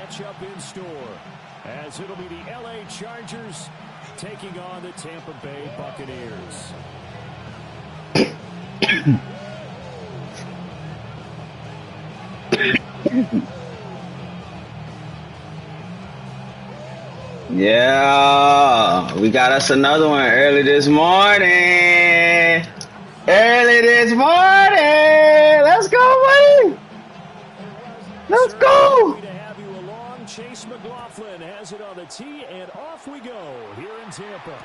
matchup in store, as it'll be the LA Chargers taking on the Tampa Bay Buccaneers. Yeah, we got us another one early this morning. Let's go, buddy. Let's go. Happy to have you along. Chase McLaughlin has it on the tee, and off we go here in Tampa.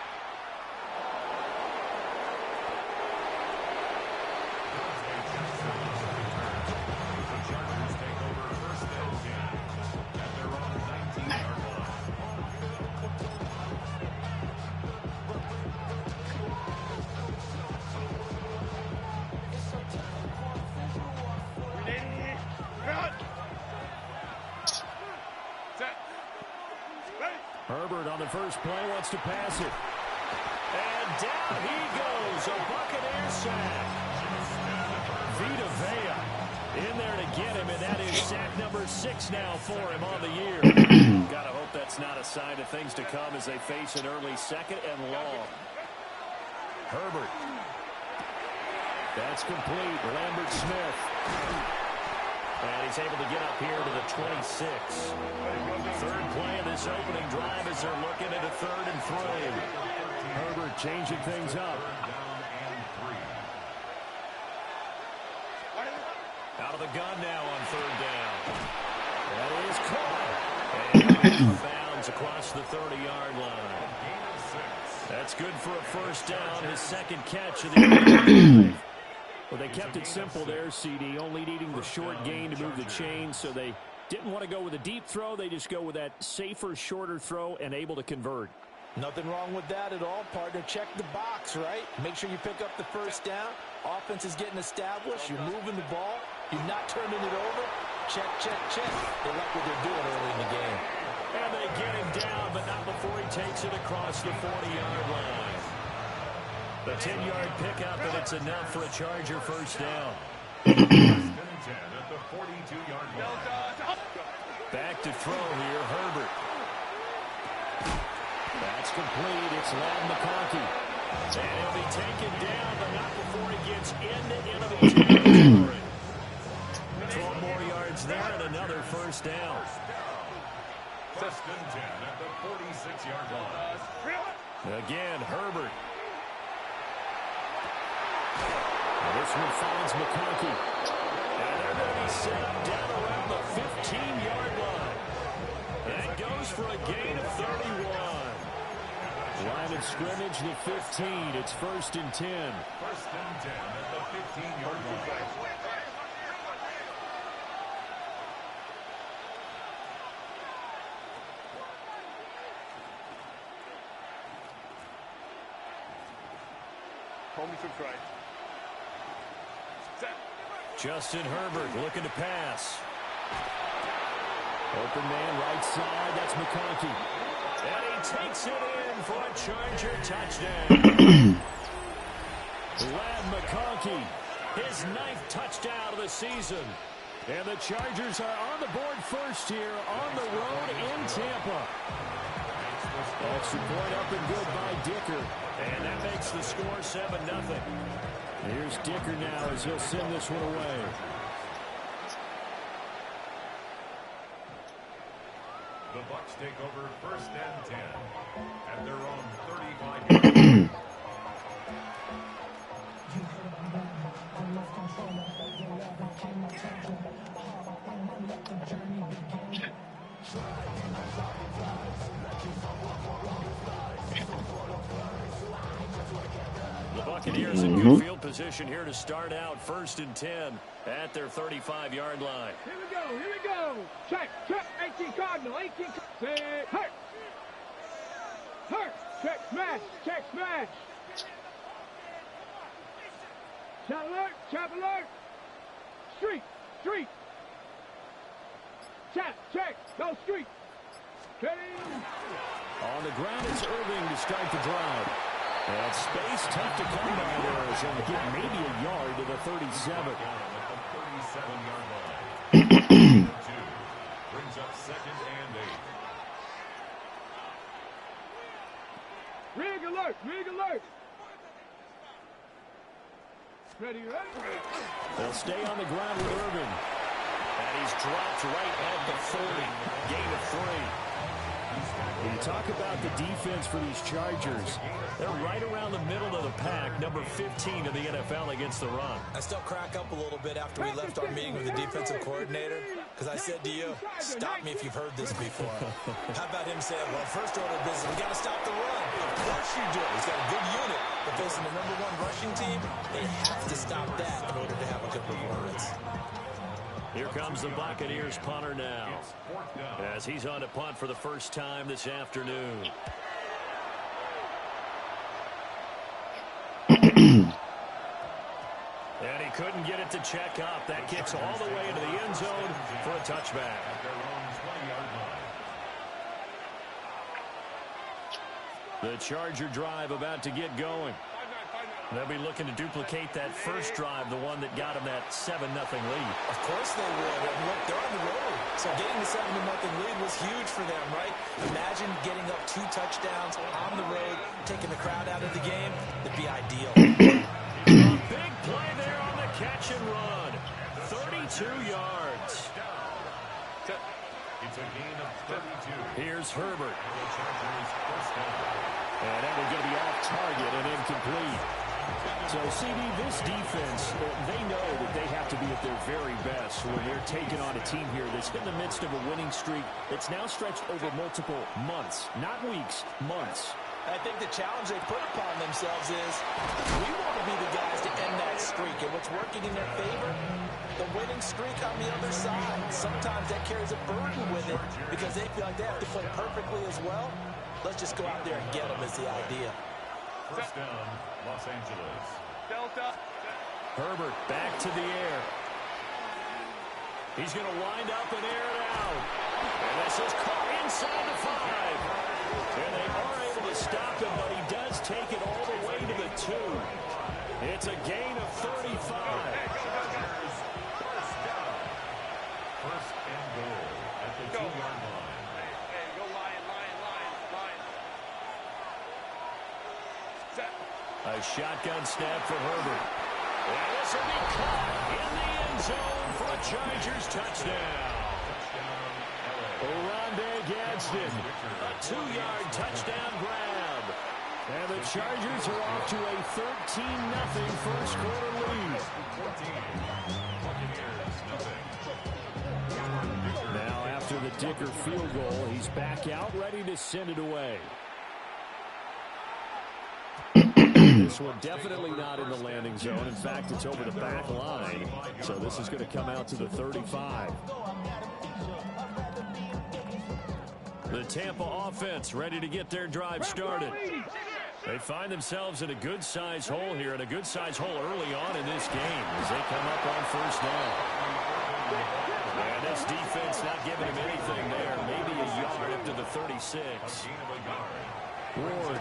Herbert on the first play wants to pass it. And down he goes. A Buccaneer sack. Vita Vea in there to get him, and that is sack number 6 now for him on the year. Gotta hope that's not a sign of things to come as they face an early second and long. Herbert. That's complete. Lambert Smith. And he's able to get up here to the 26. Third play of this opening drive as they're looking at a 3rd and 3. Herbert changing things up. Out of the gun now on 3rd down. That is caught. And bounds across the 30-yard line. That's good for a 1st down. His 2nd catch of the drive. Well, they kept it simple there, CD, only needing the short gain to move the chain, so they didn't want to go with a deep throw. They just go with that safer, shorter throw and able to convert. Nothing wrong with that at all, partner. Check the box, right? Make sure you pick up the 1st down. Offense is getting established. You're moving the ball. You're not turning it over. Check, check, check. They like what they're doing early in the game. And they get him down, but not before he takes it across the 40-yard line. The 10-yard pickup, and it's enough for a Charger 1st down. Back to throw here, Herbert. That's complete. It's Ladd McConkey. And he'll be taken down, but not before he gets into enemy territory. 12 more yards there and another 1st down. 1st and 10 at the 46-yard line. Again, Herbert. This one finds McConkey. And they're going to be set up down around the 15-yard line. And goes for a gain of 31. Line of scrimmage, the 15. It's 1st and 10. 1st and 10 at the 15-yard line. Call me subscribe. Justin Herbert looking to pass. Open man right side. That's McConkey. And he takes it in for a Charger touchdown. Ladd McConkey, his 9th touchdown of the season. And the Chargers are on the board first here on the road in Tampa. Extra point up and good by Dicker. And that makes the score 7-0. Here's Dicker now as he'll send this one away. The Bucs take over 1st and 10 at their own 35-yard line. The Buccaneers in good field position here to start out 1st and 10 at their 35-yard line. Here we go, here we go. Check, 18 Cardinal, 18. Say, hurt. Hurt. Check, smash, Chap alert. Street. Check, go street. Okay. On the ground, it's Irving to start the drive. And space tough to come by there as he'll get maybe a yard to the 37. Brings up second and 8. Rig alert! Rig alert! Ready, ready? They'll stay on the ground with Irvin. And he's dropped right at the 40. Gain of 3. When you talk about the defense for these Chargers, they're right around the middle of the pack, number 15 in the NFL against the run. I still crack up a little bit after we left our meeting with the defensive coordinator, because I said to you, stop me if you've heard this before. How about him saying, well, first order of business, we got to stop the run. Of course you do. He's got a good unit, but facing the #1 rushing team, they have to stop that in order to have a good performance. Here comes the Buccaneers punter now, as he's on to punt for the first time this afternoon. And he couldn't get it to check up. That kicks all the way into the end zone for a touchback. The Charger drive about to get going. They'll be looking to duplicate that first drive, the one that got them that 7-0 lead. Of course they would. And look, they're on the road. So getting the 7-0 lead was huge for them, right? Imagine getting up 2 touchdowns on the road, taking the crowd out of the game. That'd be ideal. A big play there on the catch and run. 32 yards. It's a gain of 32. Here's Herbert. And that one's going to be off target and incomplete. So, CD, this defense, they know that they have to be at their very best when they're taking on a team here that's in the midst of a winning streak that's now stretched over multiple months, not weeks, months. I think the challenge they put upon themselves is we want to be the guys to end that streak. And what's working in their favor? The winning streak on the other side. Sometimes that carries a burden with it because they feel like they have to play perfectly as well. Let's just go out there and get them is the idea. First down, Los Angeles. Delta. Herbert back to the air. He's going to wind up and air it out. And this is caught inside the 5. And they are able to stop him, but he does take it all the way to the 2. It's a gain of 35. First and goal at the 2-yard line. Hey, go Lion. Set. A shotgun snap for Herbert. And this will be caught in the end zone for a Chargers touchdown. Oronde Gadsden, a 2-yard touchdown grab. And the Chargers are off to a 13-0 first quarter lead. Now after the Dicker field goal, he's back out ready to send it away. This one definitely not in the landing zone. In fact, it's over the back line. So this is going to come out to the 35. The Tampa offense ready to get their drive started. They find themselves in a good-sized hole here, and a good-sized hole early on in this game as they come up on first down. And this defense not giving him anything there. Maybe a yard up to the 36. Ward.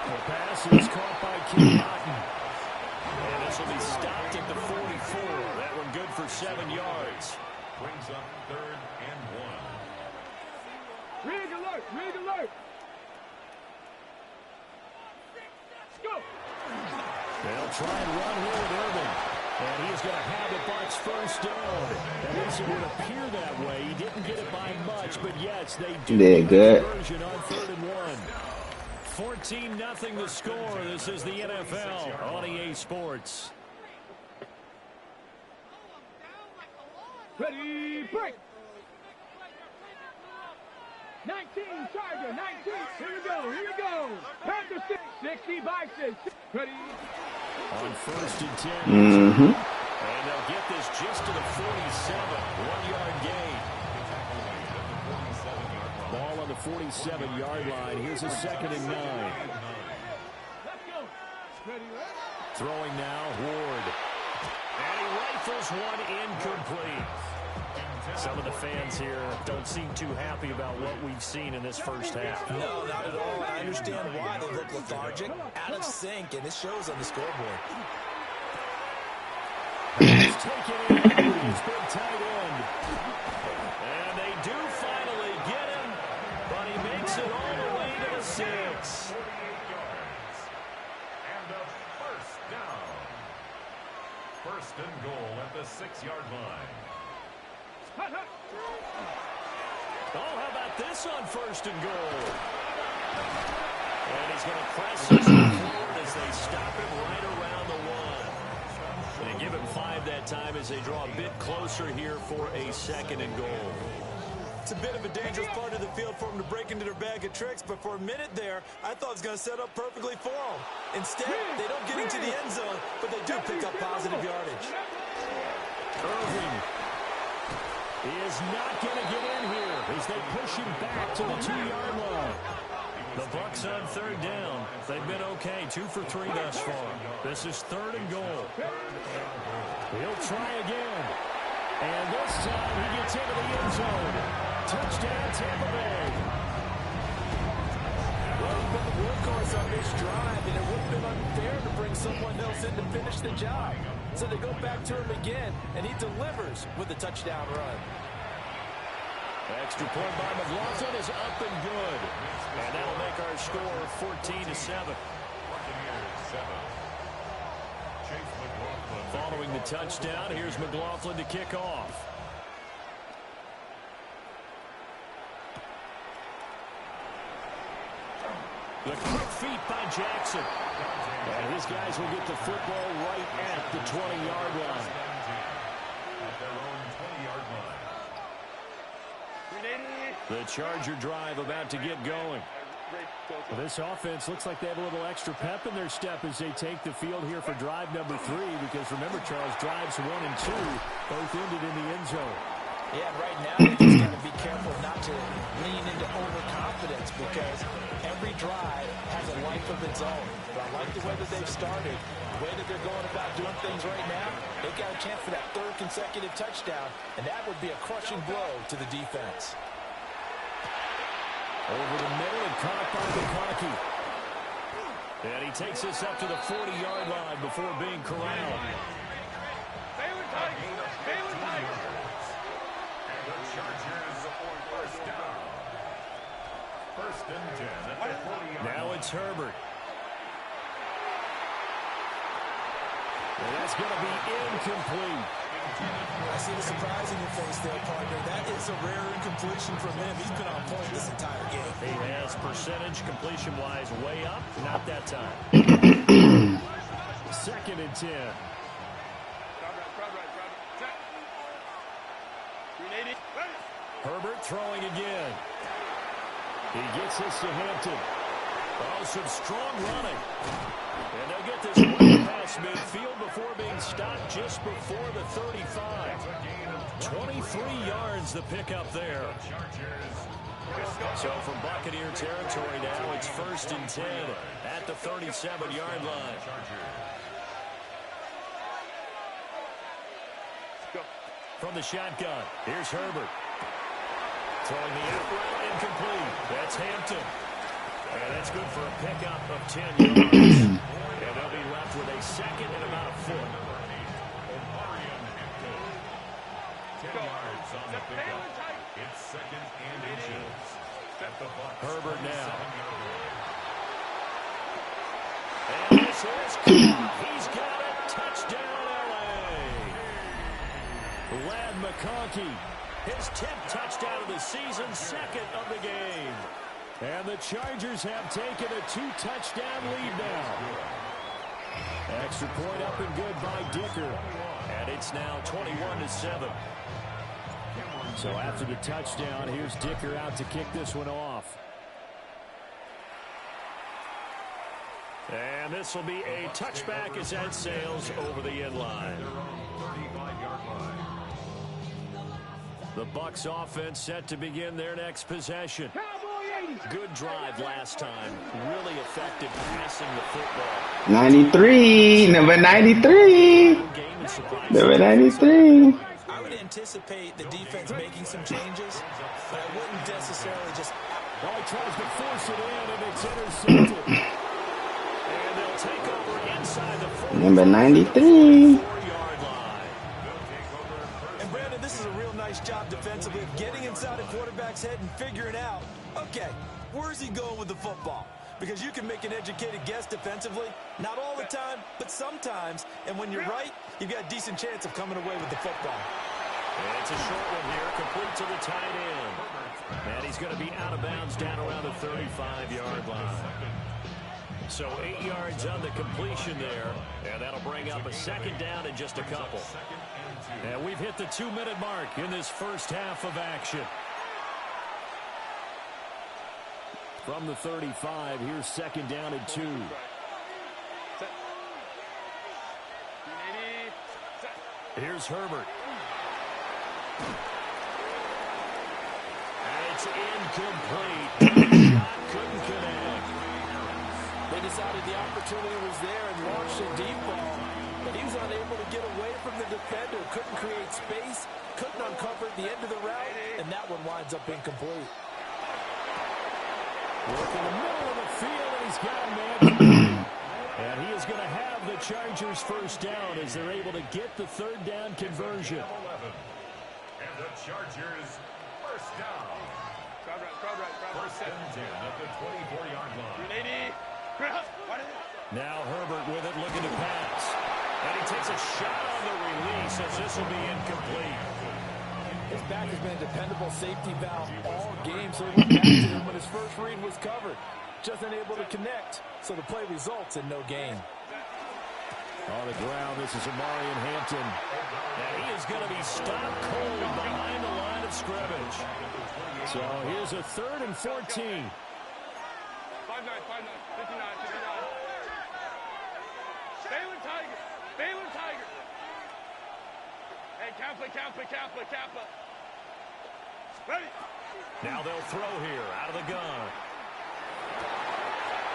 The pass is caught by King Cotton. And this will be stopped at the 44. That one good for 7 yards. Brings up 3rd and 1. Rig alert. Let's go. They'll try and run here with Irvin. And he's going to have the Bucs first down. At least it would appear that way. He didn't get it by much, but yes, they do. They're good. Conversion on 3rd and 1. 14-0 the score. This is the NFL on EA Sports. Ready, break. 19, Charger, 19. Here we go. Panther 60 Bison. Ready. On 1st and 10. Mm-hmm. And they'll get this just to the 47. 1-yard gain. Ball on the 47-yard line. Here's a 2nd and 9. Let's go. Ready. Throwing now, Ward. And he rifles one incomplete. Some of the fans here don't seem too happy about what we've seen in this first half. No, not at all. I understand why they look lethargic, out of sync, and it shows on the scoreboard. He's taken in his big tight end. And Oh, how about this on 1st and goal? And he's going to press this one forward as they stop him right around the 1. They give him 5 that time as they draw a bit closer here for a 2nd and goal. It's a bit of a dangerous part of the field for them to break into their bag of tricks, but for a minute there, I thought it was going to set up perfectly for them. Instead, they don't get into the end zone, but they do pick up positive yardage. Irving is not going to get in here as they push him back to the 2-yard line. The Bucs on 3rd down. They've been okay, 2 for 3 thus far. This is 3rd and goal. He'll try again. And this time he gets into the end zone. Touchdown, Tampa Bay. Well, he's been the workhorse on this drive, and it would have been unfair to bring someone else in to finish the job. So they go back to him again, and he delivers with a touchdown run. Extra point by McLaughlin is up and good. And that'll make our score 14-7. Following the touchdown, here's McLaughlin to kick off. The quick feet by Jackson. And his guys will get the football right at the 20-yard line. The Charger drive about to get going. Well, this offense looks like they have a little extra pep in their step as they take the field here for drive number 3, because remember, Charles, drives 1 and 2 both ended in the end zone. Yeah, right now they just got to be careful not to lean into overconfidence, because every drive has a life of its own. But I like the way that they've started, the way that they're going about doing things right now. They've got a chance for that 3rd consecutive touchdown, and that would be a crushing blow to the defense. Over the middle and caught by McCarthy. And he takes this up to the 40-yard line before being corralled. Now it's Herbert. And that's going to be incomplete. I see the surprise in your face there, partner. That is a rare incompletion from him. He's been on point this entire game. He has percentage completion-wise way up. Not that time. 2nd and 10. Herbert throwing again. He gets this to Hampton. Oh, some strong running. And they'll get this way past midfield before being stopped just before the 35. 23 yards the pickup there. So from Buccaneer territory now, it's 1st and 10 at the 37-yard line. From the shotgun, here's Herbert. Throwing the out route, incomplete. That's Hampton. And that's good for a pickup of 10 yards. And they'll be left with a 2nd and about a foot. 10 yards on the pickup. It's 2nd and inches. Herbert now. And this is caught. He's got a touchdown, L.A. Lad McConkey, his 10th touchdown of the season, 2nd of the game. And the Chargers have taken a 2-touchdown lead now. Extra point up and good by Dicker. And it's now 21-7. So after the touchdown, here's Dicker out to kick this one off. And this will be a touchback as that sails over the end line. The Bucs offense set to begin their next possession. Good drive last time. Really effective passing the football. 93, number 93. Number 93. I would anticipate the defense making some changes, but I wouldn't necessarily just... Well, he tries to force it in, and it's intercepted. And they'll take over inside the 4. Number 93. And Brandon, this is a real nice job defensively of getting inside a quarterback's head and figuring out, okay, where's he going with the football? Because you can make an educated guess defensively, not all the time, but sometimes. And when you're right, you've got a decent chance of coming away with the football. It's a short one here, complete to the tight end. And he's going to be out of bounds down around the 35-yard line. So 8 yards on the completion there, and that'll bring up a second down in just a couple. And we've hit the 2-minute mark in this first half of action. From the 35, here's second down and 2. Here's Herbert. And it's incomplete. Shot couldn't connect. They decided the opportunity was there and launched a deep ball, but he was unable to get away from the defender, couldn't create space, couldn't uncover the end of the route, and that one winds up incomplete. Work in the middle of the field, and he's got a man. And he is going to have the Chargers first down as they're able to get the third down conversion. And the Chargers first down. First and 10 at the 24-yard line. Now Herbert with it, looking to pass. And he takes a shot on the release as this will be incomplete. His back has been a dependable safety valve all game, so he went back to him when his first read was covered. Just unable to connect, so the play results in no gain. On the ground, this is Amarian Hampton. And he is going to be stopped cold behind the line of scrimmage. So here's a 3rd and 14. 5-9, 59, 59. Baylor Tiger. Baylor Tiger. Hey, Kappa. Ready. Now they'll throw here out of the gun.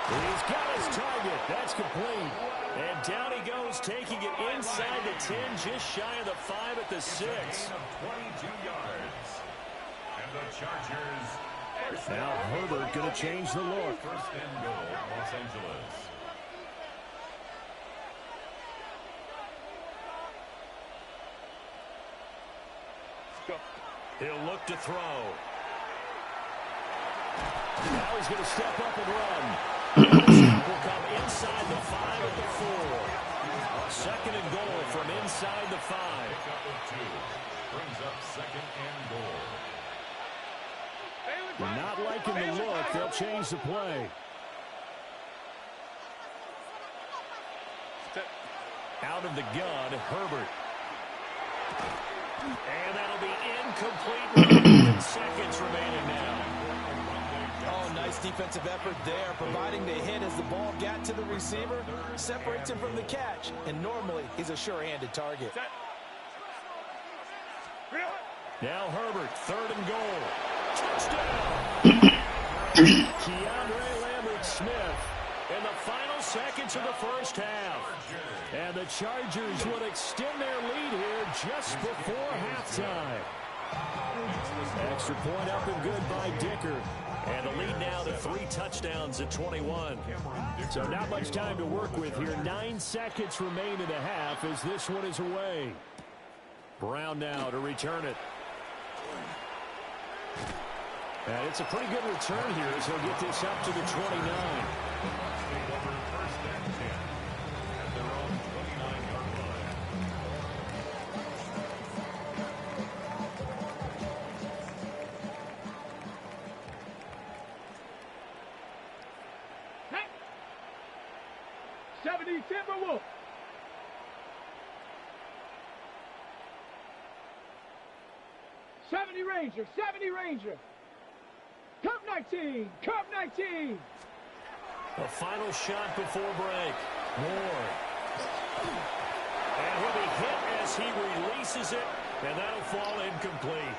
He's got his target. That's complete. And down he goes, taking it inside the 10, just shy of the 5 at the 6. 22 yards. And the Chargers. Now Herbert going to change the look. First and goal, Los Angeles. He'll look to throw. Now he's going to step up and run. Will come inside the 5 at the 4. Second and goal from inside the 5. Pick up of 2. Brings up second and goal. Not liking the look. They'll change the play. Out of the gun, Herbert. And that'll be incomplete with seconds remaining now. Oh, nice defensive effort there, providing the hit as the ball got to the receiver, separates him from the catch, and normally he's a sure-handed target. Now Herbert, 3rd and goal. Touchdown! Keandre Lambert-Smith in the final seconds of the first half. And the Chargers would extend their lead here just before halftime. Extra point up and good by Dicker. And the lead now to 3 touchdowns at 21. So not much time to work with here. 9 seconds remain in the half as this one is away. Brown now to return it. And it's a pretty good return here as he'll get this up to the 29. Timberwolf. 70 Ranger, 70 Ranger. Cup 19, Cup 19. A final shot before break. Moore. And he'll be hit as he releases it, and that'll fall incomplete.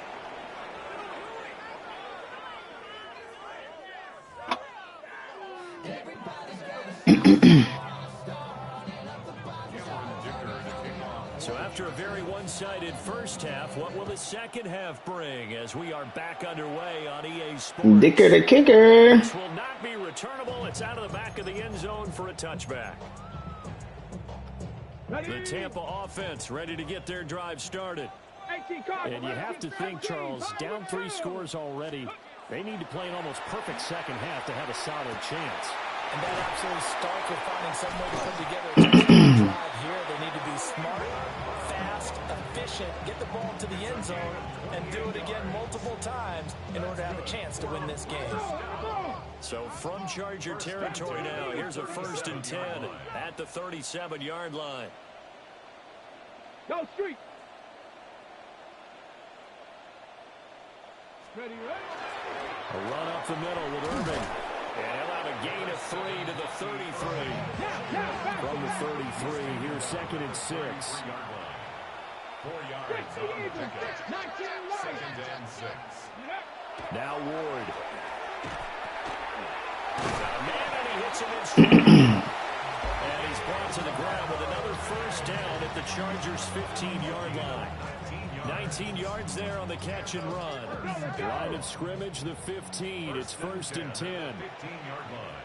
So after a very one-sided first half, what will the second half bring as we are back underway on EA Sports? Dicker the kicker. This will not be returnable. It's out of the back of the end zone for a touchback. The Tampa offense ready to get their drive started. And you have to think, Charles, down 3 scores already. They need to play an almost perfect second half to have a solid chance. And that absolutely starts with finding some way to put together a touchdown drive here. They need to be smart, fast, efficient, get the ball to the end zone, and do it again multiple times in order to have a chance to win this game. So from Charger territory now, here's a 1st and 10 at the 37-yard line. Go street. Ready, ready. A run up the middle with Irving. And he'll have a gain of 3 to the 33. From the 33, here's 2nd and 6. 4 yards on the pickup. 2nd and 6. Now Ward. Got a man, and he hits him in stride. And he's brought to the ground with another 1st down at the Chargers' 15-yard line. 19 yards there on the catch and run. Line of scrimmage, the 15. It's 1st and 10. 15-yard line.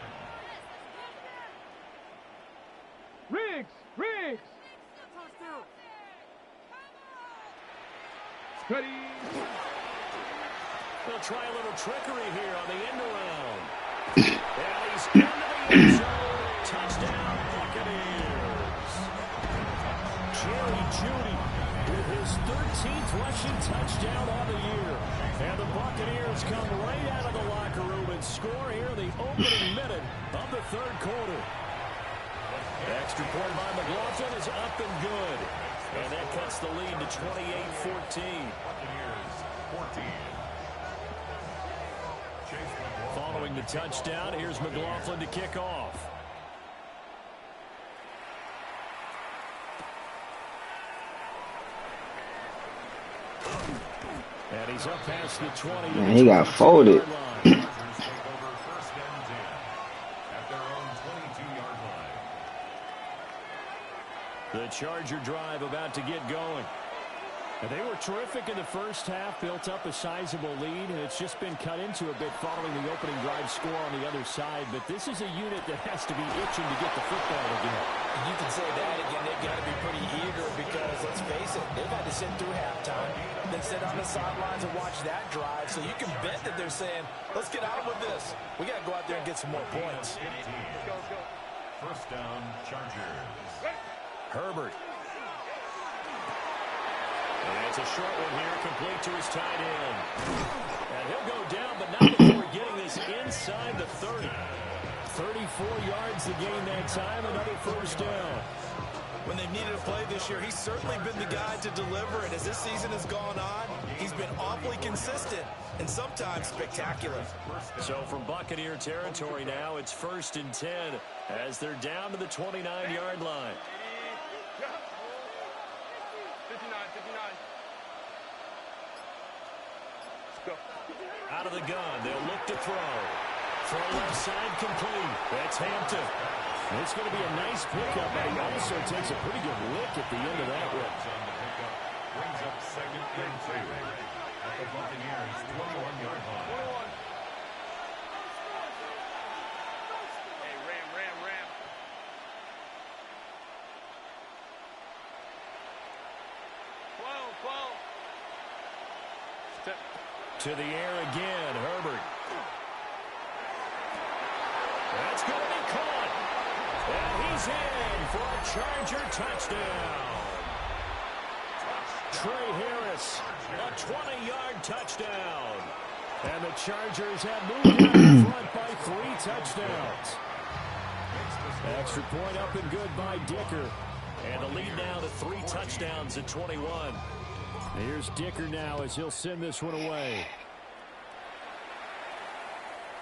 Riggs. Ready. They'll try a little trickery here on the end around. And he's into the end zone. Touchdown, Buccaneers. Jerry Jeudy with his 13th rushing touchdown on the year. And the Buccaneers come right out of the locker room and score here in the opening minute of the 3rd quarter. The extra point by McLaughlin is up and good. And that cuts the lead to 28-14. Buccaneers 14. Following the touchdown, here's McLaughlin to kick off. And he's up past the 20. Man, he got folded. The Charger drive about to get going. And they were terrific in the first half, built up a sizable lead, and it's just been cut into a bit following the opening drive score on the other side. But this is a unit that has to be itching to get the football again. You can say that again. They've got to be pretty eager because, let's face it, they've had to sit through halftime, then sit on the sidelines and watch that drive. So you can bet that they're saying, let's get out with this. We got to go out there and get some more points. 1st down, Chargers. Herbert. And it's a short one here, complete to his tight end. And he'll go down, but not before getting this inside the 30. 34 yards to gain that time, another 1st down. When they've needed a play this year, he's certainly been the guy to deliver, and as this season has gone on, he's been awfully consistent and sometimes spectacular. So from Buccaneer territory now, it's 1st and 10 as they're down to the 29-yard line. 59. Out of the gun, they'll look to throw. Throw left side complete. That's Hampton. And it's going to be a nice pickup, but he also takes a pretty good lick at the end of that one. Brings up 2nd and 2 at the Buccaneers' 21-yard line. Hey, ram. To the air again, Herbert. That's going to be caught. And he's in for a Charger touchdown. Trey Harris, a 20-yard touchdown. And the Chargers have moved out in front by 3 touchdowns. Extra point up and good by Dicker. And the lead now to 3 touchdowns at 21. Here's Dicker now as he'll send this one away.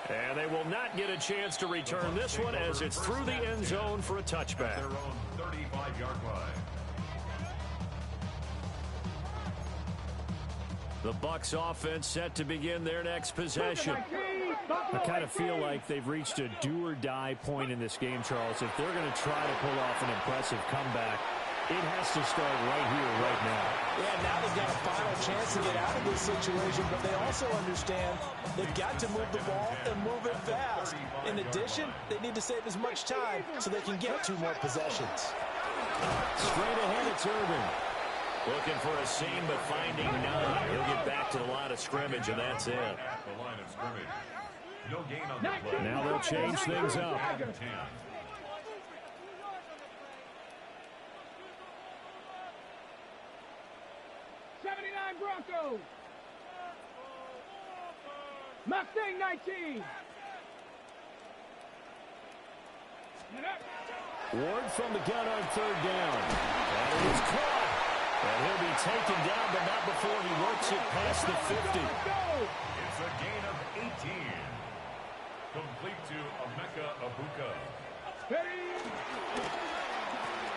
And they will not get a chance to return this one as it's through the end zone for a touchback. Their own 35-yard line. The Bucs offense set to begin their next possession. I kind of feel like they've reached a do-or-die point in this game, Charles. If they're going to try to pull off an impressive comeback, it has to start right here, right now. Yeah, now they've got a final chance to get out of this situation, but they also understand they've got to move the ball and move it fast. In addition, they need to save as much time so they can get 2 more possessions. Straight ahead, it's Irving. Looking for a seam, but finding none. He'll get back to the line of scrimmage, and that's it. The line of scrimmage. No gain on the play. Now they'll change things up. Broncos. Mustang 19. Ward from the gun on third down. And it is caught. And he'll be taken down, but not before he works it past the 50. It's a gain of 18. Complete to Emeka Abuka.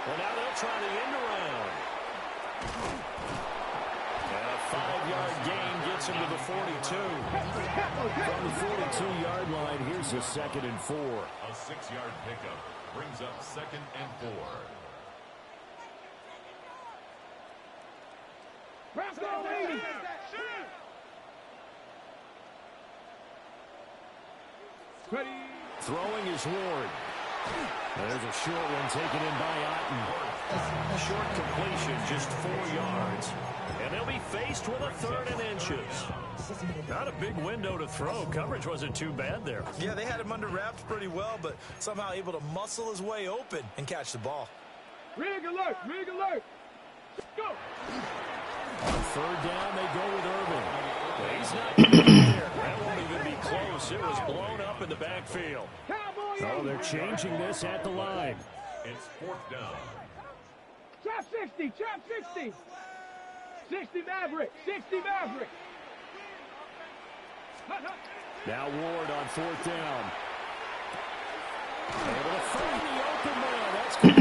Well, now they'll try the end around. And a 5-yard gain gets him to the 42. From the 42-yard line, here's a 2nd and 4. A 6-yard pickup brings up 2nd and 4. Bronco 80. Ready. Throwing is Ward. There's a short one taken in by Otten. Short completion, just 4 yards. And they'll be faced with a 3rd and inches. Not a big window to throw. Coverage wasn't too bad there. Yeah, they had him under wraps pretty well, but somehow able to muscle his way open and catch the ball. Rig alert, rig alert. Go. On 3rd down, they go with Irvin. But he's not there. That won't even be close. It was blown up in the backfield. Oh, they're changing this at the line. It's 4th down. Chop 60, chop 60. 60 Maverick, 60 Maverick. Now Ward on 4th down. Able to find the open man. That's good.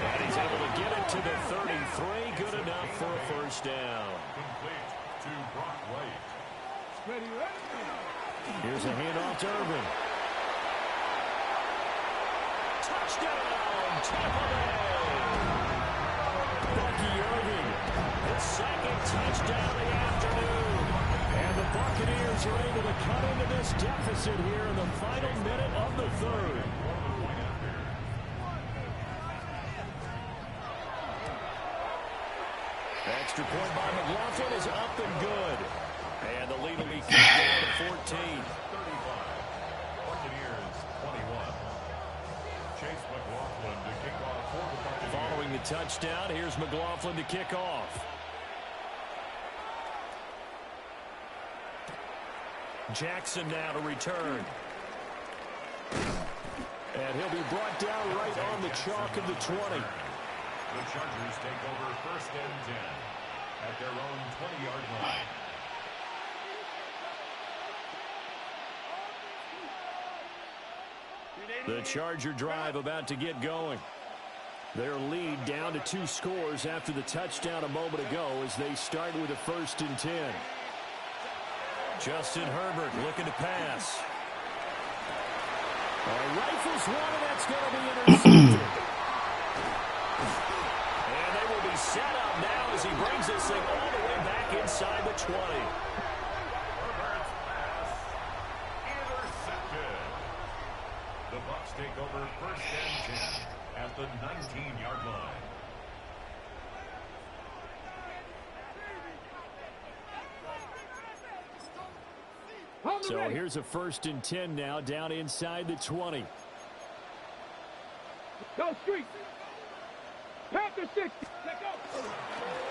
And he's able to get it to the 33. Good enough for a 1st down. Complete to Brock White. Ready, ready. Here's a handoff to Irvin. Touchdown, Tampa Bay. Bucky Irvin, his 2nd touchdown of the afternoon. And the Buccaneers are able to cut into this deficit here in the final minute of the 3rd. Extra point by McLaughlin is up and good. And the lead will be kicked down to 14. 35. Buccaneers 21. Chase McLaughlin to kick off for the Buccaneers. Following the touchdown, here's McLaughlin to kick off. Jackson now to return. And he'll be brought down right on the chalk of the 20. The Chargers take over 1st and 10 at their own 20-yard line. The Charger drive about to get going. Their lead down to 2 scores after the touchdown a moment ago as they start with a 1st and 10. Justin Herbert looking to pass. Rifles one, and that's going to be intercepted. And they will be set up now as he brings this thing all the way back inside the 20. Herbert's pass intercepted. The Bucs take over 1st and 10 at the 19-yard line. So here's a 1st and 10 now down inside the 20. Go street. Panther 60. Let go.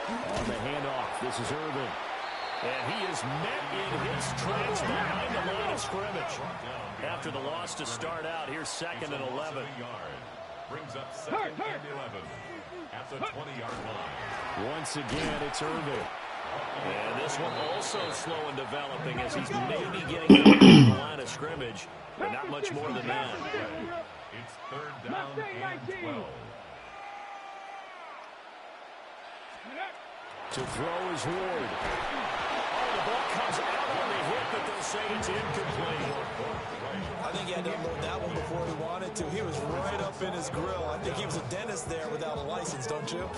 On the handoff, this is Irvin. And he is met in his tracks behind the line of scrimmage. After the loss to start out, here's 2nd and 11. Brings up 2nd and 11 at the 20-yard line. Once again, it's Irvin. And this one also slow in developing as he's maybe getting to the line of scrimmage, but not much more than that. It's 3rd down and 12. To throw is Ward. Oh, the ball comes out on the hit, but they'll say it's incomplete. I think he had to unload that one before he wanted to. He was right up in his grill. I think he was a dentist there without a license, don't you?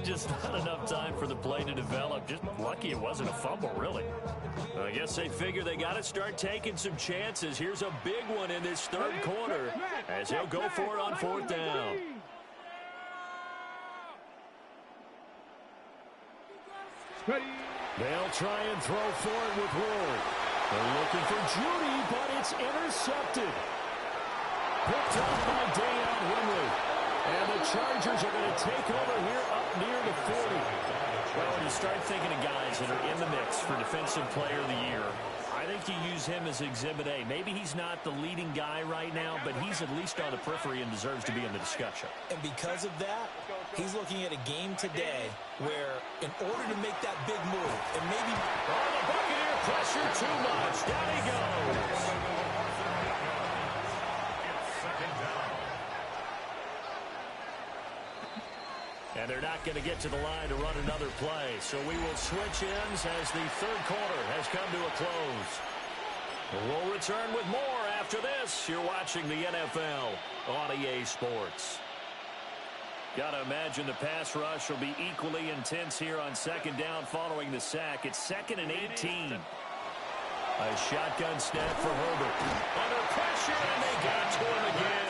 Just not enough time for the play to develop. Just lucky it wasn't a fumble, really. I guess they figure they got to start taking some chances. Here's a big one in this 3rd quarter as he'll go for it on 4th down. They'll try and throw for it with Ward. They're looking for Judy, but it's intercepted. Picked up by Dayon Henry. And the Chargers are going to take over here up near the 40. Well, when you start thinking of guys that are in the mix for Defensive Player of the Year, I think you use him as Exhibit A. Maybe he's not the leading guy right now, but he's at least on the periphery and deserves to be in the discussion. And because of that, he's looking at a game today where in order to make that big move, and maybe... Oh, the Buccaneer pressure too much. Down he goes. And they're not going to get to the line to run another play. So we will switch ends as the third quarter has come to a close. We'll return with more after this. You're watching the NFL on EA Sports. Got to imagine the pass rush will be equally intense here on second down following the sack. It's 2nd and 18. A shotgun snap for Herbert. Under pressure, and they got to him again.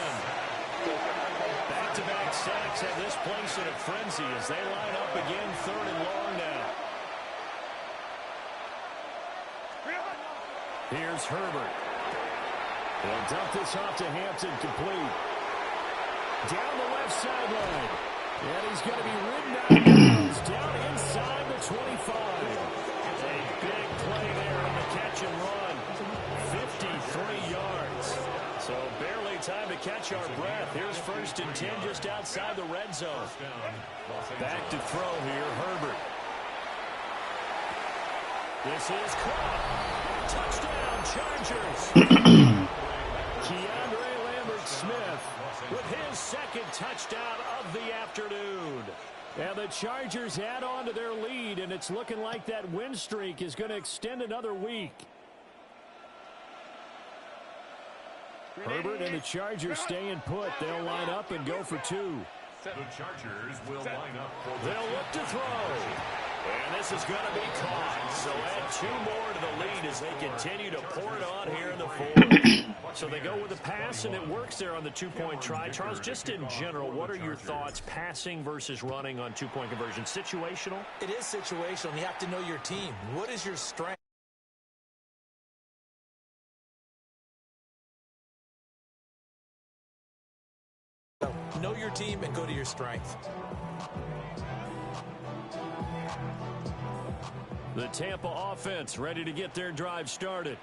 Back-to-back sacks have this place in a frenzy as they line up again, 3rd and long now. Here's Herbert. They'll dump this off to Hampton, complete. Down the left sideline. And he's going to be ridden out of bounds down inside the 25. A big play there on the catch and run. 53 yards. So barely time to catch our breath. Here's 1st and 10 just outside the red zone. Back to throw here, Herbert. This is caught. Touchdown, Chargers. Keandre Lambert-Smith with his 2nd touchdown of the afternoon. And the Chargers add on to their lead, and it's looking like that win streak is going to extend another week. Herbert and the Chargers staying put. They'll line up and go for 2. The Chargers will line up for They'll look to throw. And this is going to be caught. So add 2 more to the lead as they continue to pour it on here in the 4th. So they go with the pass, and it works there on the 2-point try. Charles, just in general, what are your thoughts, passing versus running on 2-point conversion? Situational? It is situational. You have to know your team. What is your strength? Know your team and go to your strength. The Tampa offense ready to get their drive started.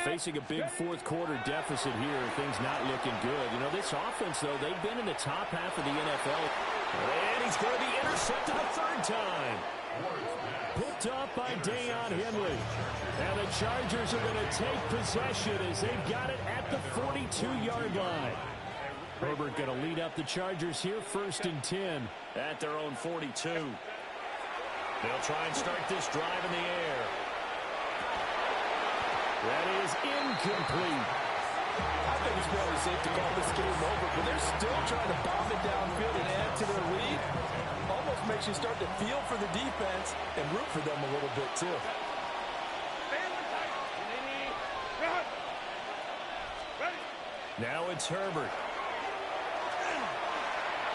Facing a big 4th quarter deficit here, things not looking good. You know, this offense, though, they've been in the top half of the NFL. And he's going to be intercepted a 3rd time. Picked up by Deion Henry. And the Chargers are going to take possession as they've got it at the 42-yard line. Herbert going to lead up the Chargers here, 1st and 10 at their own 42. They'll try and start this drive in the air. That is incomplete. I think it's probably safe to call this game over, but they're still trying to bomb it downfield and add to their lead. Almost makes you start to feel for the defense and root for them a little bit, too. Now it's Herbert.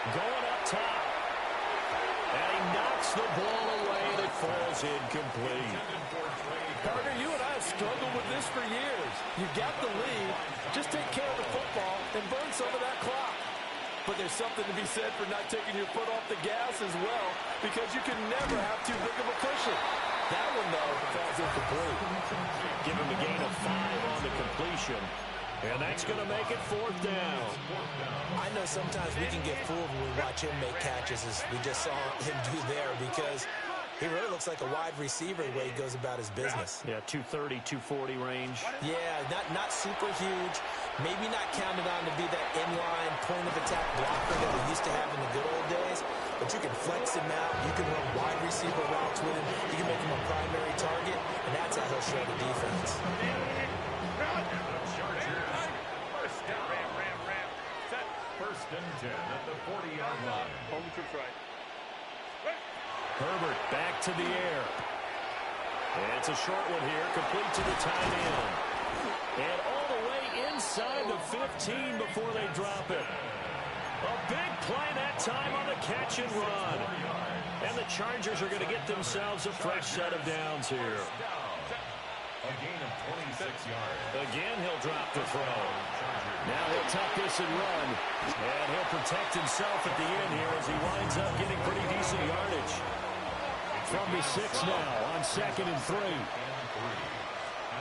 Going up top. And he knocks the ball away and it falls incomplete. Carter, you and I have struggled with this for years. You got the lead. Just take care of the football and burn some of that clock. But there's something to be said for not taking your foot off the gas as well, because you can never have too big of a cushion. That one, though, falls incomplete. Give him a gain of 5 on the completion. And that's going to make it 4th down. I know sometimes we can get fooled when we watch him make catches, as we just saw him do there, because he really looks like a wide receiver the way he goes about his business. Yeah, 230, 240 range. Yeah, not super huge. Maybe not counted on to be that inline point-of-attack blocker that we used to have in the good old days. But you can flex him out. You can run wide receiver routes with him. You can make him a primary target, and that's how he'll show the defense. First and 10 at the 40-yard line. Home troops right. Herbert back to the air. And it's a short one here, complete to the tight end. And all the way inside the 15 before they drop it. A big play that time on the catch and run. And the Chargers are going to get themselves a fresh set of downs here. A gain of 26 yards. Again, he'll drop the throw. Now he'll tuck this and run. And he'll protect himself at the end here as he winds up getting pretty decent yardage. from the 6 now on 2nd and 3. At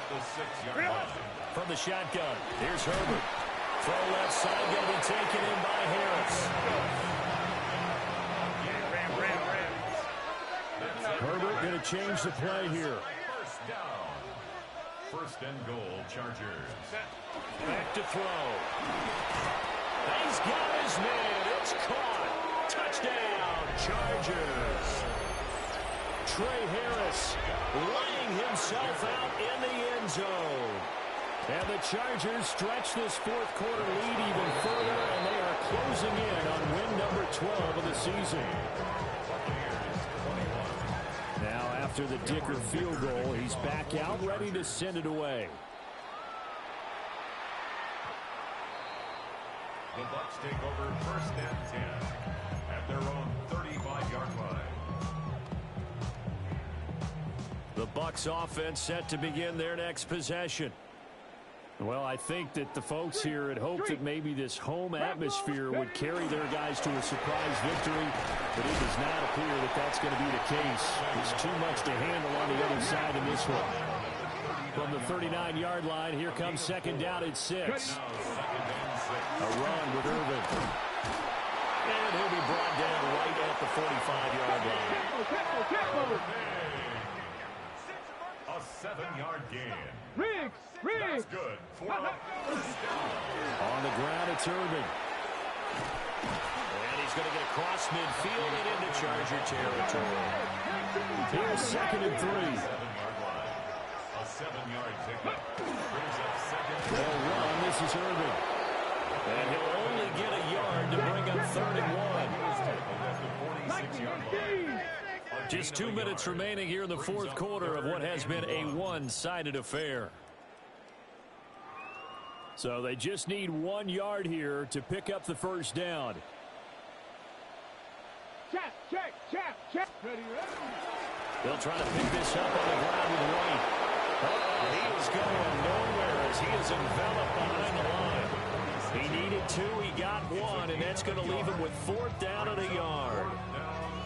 the 6-yard line. From the shotgun, here's Herbert. Throw left side, going to be taken in by Harris. Herbert going to change the play here. First down. First and goal, Chargers. Back to throw. He's got his man. It's caught. Touchdown, Chargers. Trey Harris laying himself out in the end zone. And the Chargers stretch this fourth quarter lead even further, and they are closing in on win number 12 of the season. Now, after the Dicker field goal, he's back out ready to send it away. The Bucs take over first and 10 at their own 35-yard line. The Bucs offense set to begin their next possession. Well, I think that the folks here had hoped that maybe this home atmosphere would carry their guys to a surprise victory, but it does not appear that that's going to be the case. There's too much to handle on the other side in this one. From the 39-yard line, here comes second down at 6. A run with Irvin. And he'll be brought down right at the 45-yard line. A 7-yard gain. Riggs! That's good for a first down. On the ground, it's Irvin. And he's going to get across midfield and into Charger territory. Here's second and 3. 7-yard line. A 7-yard pickup. Brings up second. They'll run. This is Irvin. And he'll only get a yard to bring up 3rd and 1. At the 46-yard line. Just 2 minutes remaining here in the fourth quarter of what has been a one-sided affair. So they just need 1 yard here to pick up the first down. Check. Ready. They'll try to pick this up on the ground with White. Oh, he is going nowhere as he is enveloped behind the line. He needed 2, he got 1, and that's going to leave him with 4th down and a yard.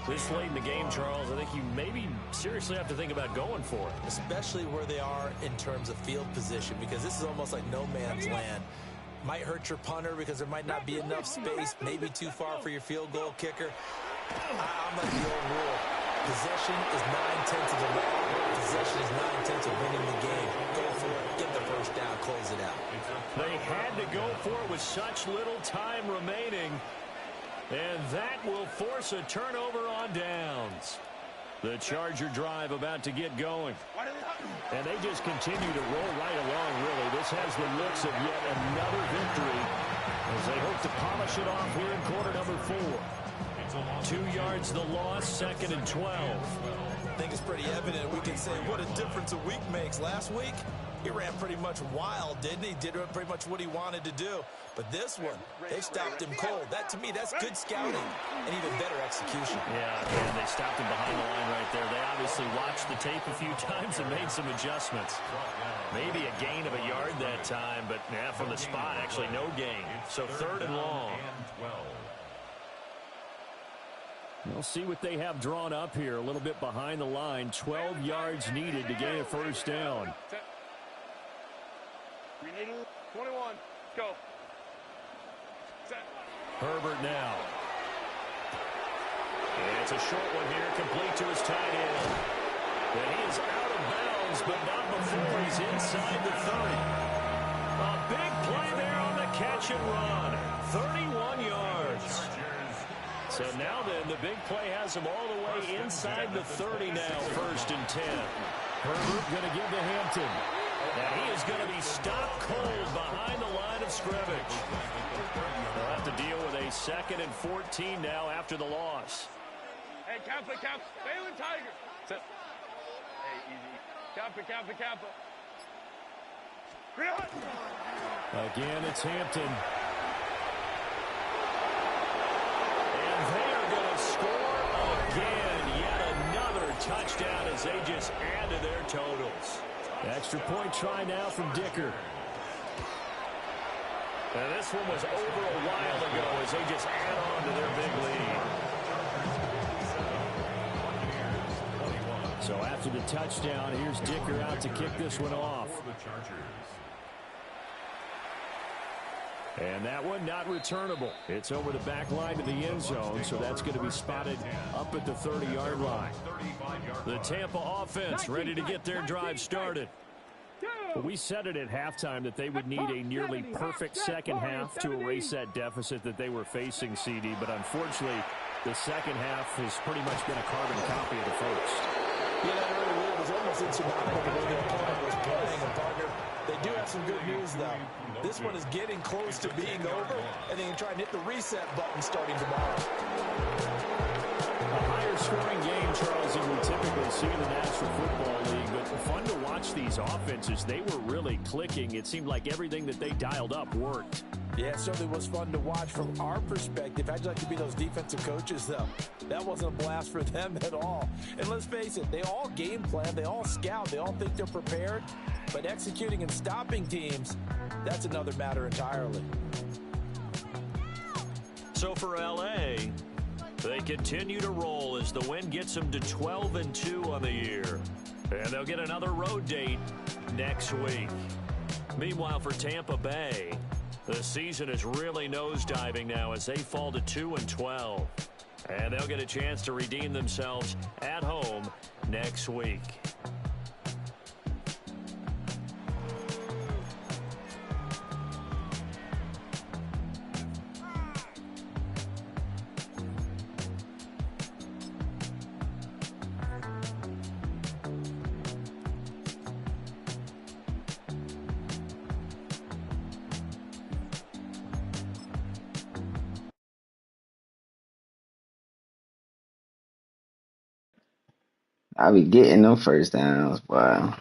This late in the game, Charles, I think you maybe seriously have to think about going for it. Especially where they are in terms of field position, because this is almost like no man's land. Might hurt your punter because there might not be enough space, maybe too far for your field goal kicker. I'm like the old rule. Possession is 9/10 of the law. Possession is 9/10 of winning the game. Go for it, get the first down, close it out. They had to go for it with such little time remaining. And that will force a turnover on downs. The Charger drive about to get going. And they just continue to roll right along, really. This has the looks of yet another victory as they hope to polish it off here in quarter number 4. 2 yards the loss, 2nd and 12. I think it's pretty evident. We can say what a difference a week makes. Last week, he ran pretty much wild, didn't he? Did pretty much what he wanted to do. But this one, they stopped him cold. That, to me, that's good scouting and even better execution. Yeah, and they stopped him behind the line right there. They obviously watched the tape a few times and made some adjustments. Maybe a gain of a yard that time, but yeah, from the spot, actually no gain. So 3rd and long. We'll see what they have drawn up here. A little bit behind the line. 12 yards needed to gain a first down. 21. Go. Herbert now. And it's a short one here, complete to his tight end. And he is out of bounds, but not before he's inside the 30. A big play there on the catch and run. 31 yards. So now then, the big play has him all the way inside the 30 now, 1st and 10. Herbert going to give to Hampton. And he is going to be stopped cold behind the line of scrimmage. They'll have to deal with a 2nd and 14 now after the loss. Hey, Kappa. Balin Tiger. Hey, easy. Kappa. Again, it's Hampton. And they are going to score again. Yet another touchdown as they just add to their totals. Extra point try now from Dicker. And this one was over a while ago as they just add on to their big lead. after the touchdown. Here's Dicker out to kick this one off. For the Chargers. And that one not returnable. It's over the back line to the end zone, so that's going to be spotted up at the 30-yard line. The Tampa offense ready to get their drive started. We said it at halftime that they would need a nearly perfect second half to erase that deficit that they were facing, CD, but unfortunately, the second half has pretty much been a carbon copy of the first. Yeah, that early lead was almost insurmountable the way the opponent was playing. And partner, they do have some good news, though. This one is getting close to being over, and they can try and hit the reset button starting tomorrow. A higher scoring game, Charles, than we typically see in the National Football League, but fun to watch these offenses. They were really clicking. It seemed like everything that they dialed up worked. Yeah, it certainly was fun to watch from our perspective. How'd you like to be those defensive coaches, though? That wasn't a blast for them at all. And let's face it, they all game plan, they all scout, they all think they're prepared. But executing and stopping teams, that's another matter entirely. So for L.A., they continue to roll as the win gets them to 12-2 on the year. And they'll get another road date next week. Meanwhile, for Tampa Bay, the season is really nosediving now as they fall to 2-12. And they'll get a chance to redeem themselves at home next week. I be getting them first downs, boy.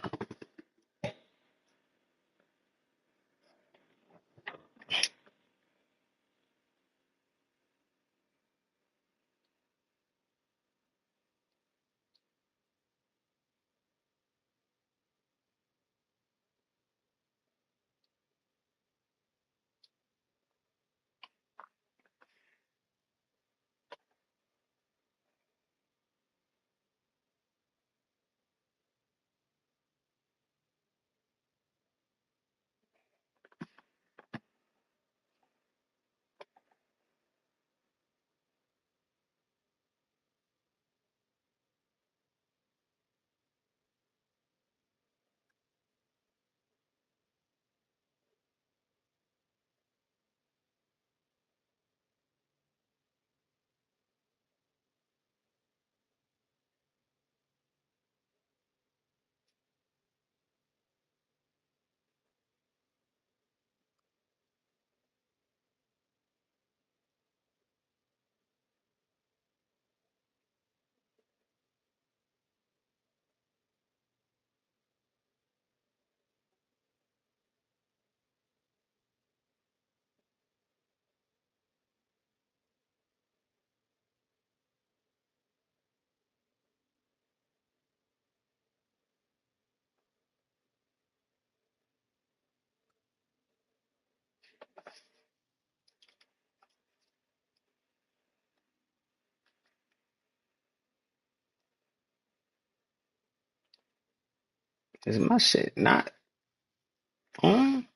Is my shit not on?